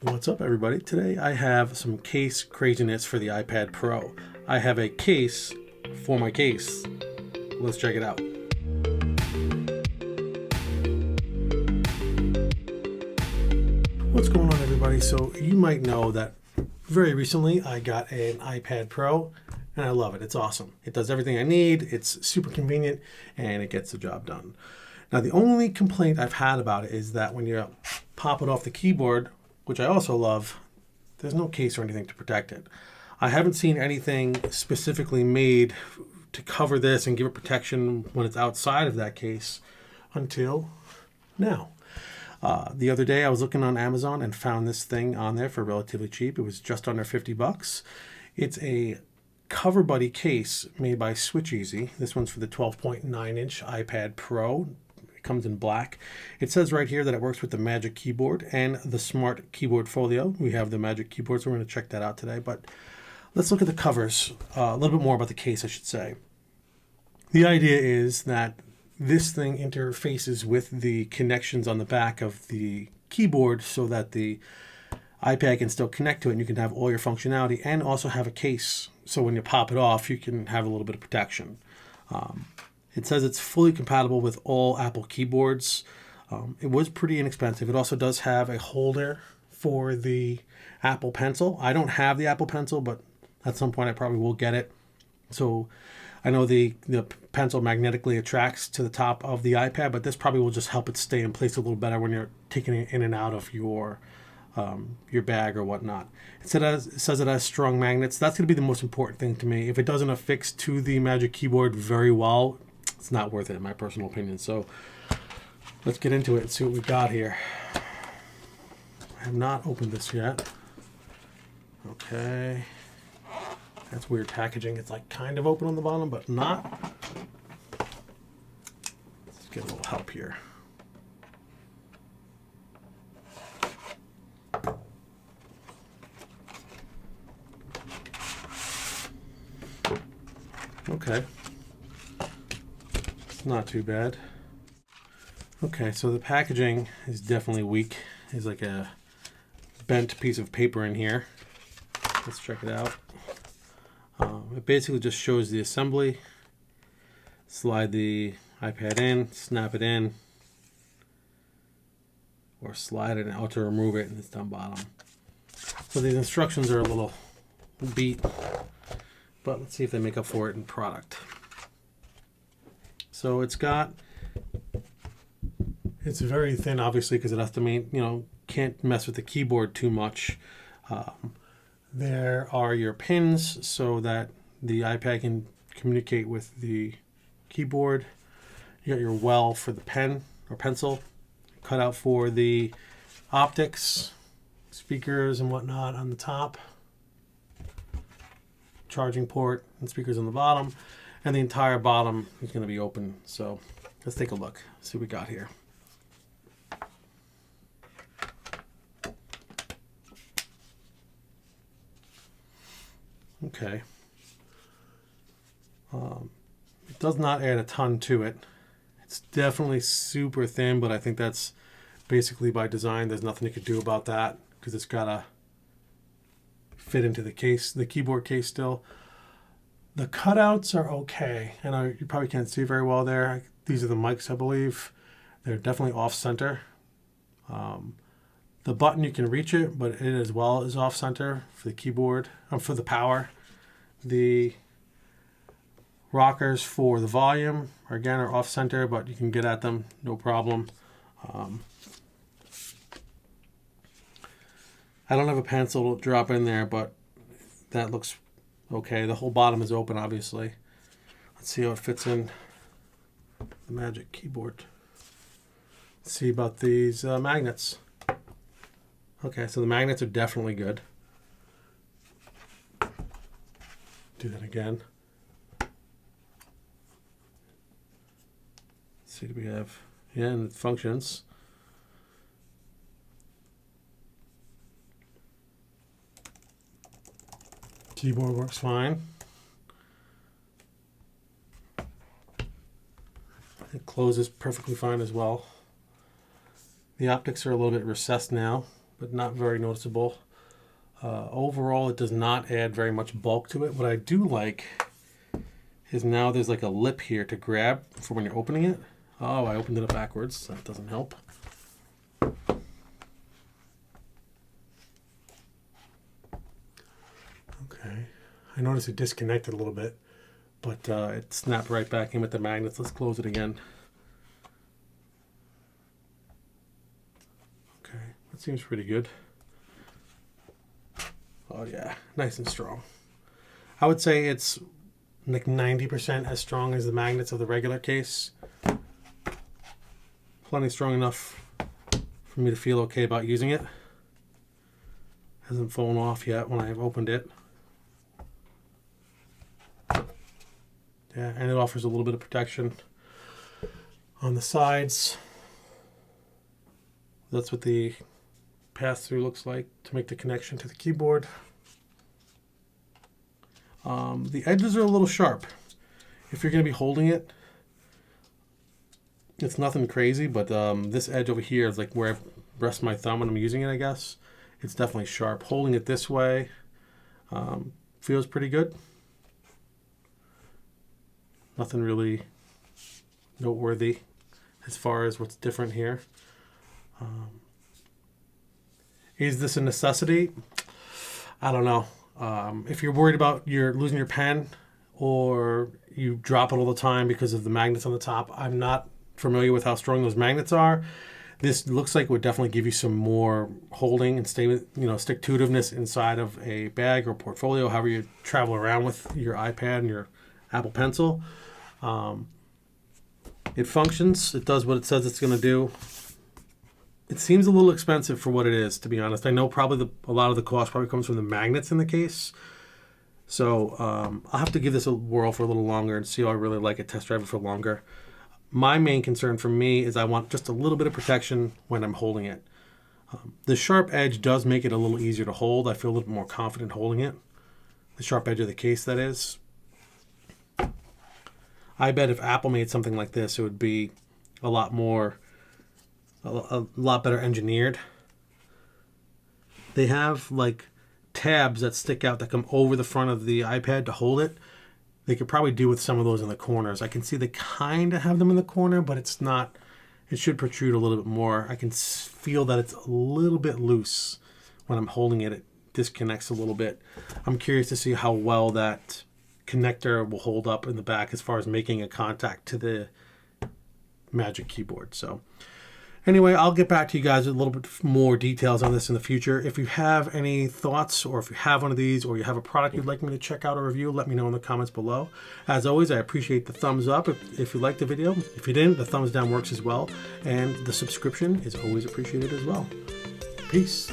What's up, everybody? Today I have some case craziness for the iPad Pro. I have a case for my case. Let's check it out. What's going on, everybody? So you might know that very recently I got an iPad Pro and I love it. It's awesome. It does everything I need. It's super convenient and it gets the job done. Now, the only complaint I've had about it is that when you pop it off the keyboard, which I also love, there's no case or anything to protect it. I haven't seen anything specifically made to cover this and give it protection when it's outside of that case until now. The other day I was looking on Amazon and found this thing on there for relatively cheap. It was just under 50 bucks. It's a CoverBuddy case made by SwitchEasy. This one's for the 12.9-inch iPad Pro. Comes in black. It says right here that it works with the Magic Keyboard and the Smart Keyboard Folio. We have the Magic Keyboard, so we're going to check that out today. But let's look at the covers, a little bit more about the case, I should say. The idea is that this thing interfaces with the connections on the back of the keyboard so that the iPad can still connect to it and you can have all your functionality and also have a case. So when you pop it off, you can have a little bit of protection. It says it's fully compatible with all Apple keyboards. It was pretty inexpensive. It also does have a holder for the Apple Pencil. I don't have the Apple Pencil, but at some point I probably will get it. So I know the pencil magnetically attracts to the top of the iPad, but this probably will just help it stay in place a little better when you're taking it in and out of your bag or whatnot. It says it has strong magnets. That's going to be the most important thing to me. If it doesn't affix to the Magic Keyboard very well, it's not worth it, in my personal opinion. So let's get into it and see what we got here. I have not opened this yet. Okay. That's weird packaging. It's like kind of open on the bottom, but not. Let's get a little help here. Okay. Not too bad. Okay, so the packaging is definitely weak. There's like a bent piece of paper in here. Let's check it out. It basically just shows the assembly. Slide the iPad in, snap it in, or slide it out to remove it, and it's down bottom. So these instructions are a little beat, but let's see if they make up for it in product. So it's very thin, obviously, because it has to can't mess with the keyboard too much. There are your pins so that the iPad can communicate with the keyboard. You got your well for the pen or pencil, cut out for the optics, speakers and whatnot on the top, charging port and speakers on the bottom. And the entire bottom is going to be open. So let's take a look, see what we got here. Okay. It does not add a ton to it. It's definitely super thin, but I think that's basically by design. There's nothing you could do about that because it's got to fit into the case, the keyboard case still. The cutouts are okay, and you probably can't see very well there. These are the mics, I believe. They're definitely off-center. The button, you can reach it, but it as well is off-center for the keyboard, for the power. The rockers for the volume are off-center, but you can get at them, no problem. I don't have a pencil to drop in there, but that looks okay. The whole bottom is open, obviously. Let's see how it fits in the Magic Keyboard. Let's see about these magnets. Okay, so the magnets are definitely good. Do that again. Let's see, do we have, yeah, and it functions. Keyboard works fine. It closes perfectly fine as well. The optics are a little bit recessed now. but not very noticeable. Overall, it does not add very much bulk to it. What I do like is now there's like a lip here to grab for when you're opening it. Oh, I opened it up backwards. That doesn't help. Okay. I noticed it disconnected a little bit, but it snapped right back in with the magnets. Let's close it again. Okay, that seems pretty good. Oh yeah, nice and strong. I would say it's like 90% as strong as the magnets of the regular case. Plenty strong enough for me to feel okay about using it. Hasn't fallen off yet when I've opened it. Yeah, and it offers a little bit of protection on the sides. That's what the pass-through looks like to make the connection to the keyboard. The edges are a little sharp. If you're going to be holding it, it's nothing crazy, but this edge over here is like where I rest my thumb when I'm using it, I guess. It's definitely sharp. Holding it this way feels pretty good. Nothing really noteworthy as far as what's different here. Is this a necessity? I don't know. If you're worried about losing your pen or you drop it all the time because of the magnets on the top, I'm not familiar with how strong those magnets are. This looks like it would definitely give you some more holding and stick-to-itiveness inside of a bag or portfolio, however you travel around with your iPad and your Apple Pencil. It functions. It does what it says it's going to do. It seems a little expensive for what it is, to be honest. I know probably a lot of the cost probably comes from the magnets in the case. So I'll have to give this a whirl for a little longer and see how I really like it, test drive it for longer. My main concern for me is I want just a little bit of protection when I'm holding it. The sharp edge does make it a little easier to hold. I feel a little more confident holding it. The sharp edge of the case, that is. I bet if Apple made something like this, it would be a lot better engineered. They have like tabs that stick out that come over the front of the iPad to hold it. They could probably do with some of those in the corners. I can see they kind of have them in the corner, but it's not. It should protrude a little bit more. I can feel that it's a little bit loose when I'm holding it. It disconnects a little bit. I'm curious to see how well that connector will hold up in the back as far as making a contact to the Magic Keyboard. So anyway, I'll get back to you guys with a little bit more details on this in the future. If you have any thoughts, or if you have one of these, or you have a product you'd like me to check out or review, let me know in the comments below. As always, I appreciate the thumbs up if you liked the video. If you didn't, the thumbs down works as well. And the subscription is always appreciated as well. Peace.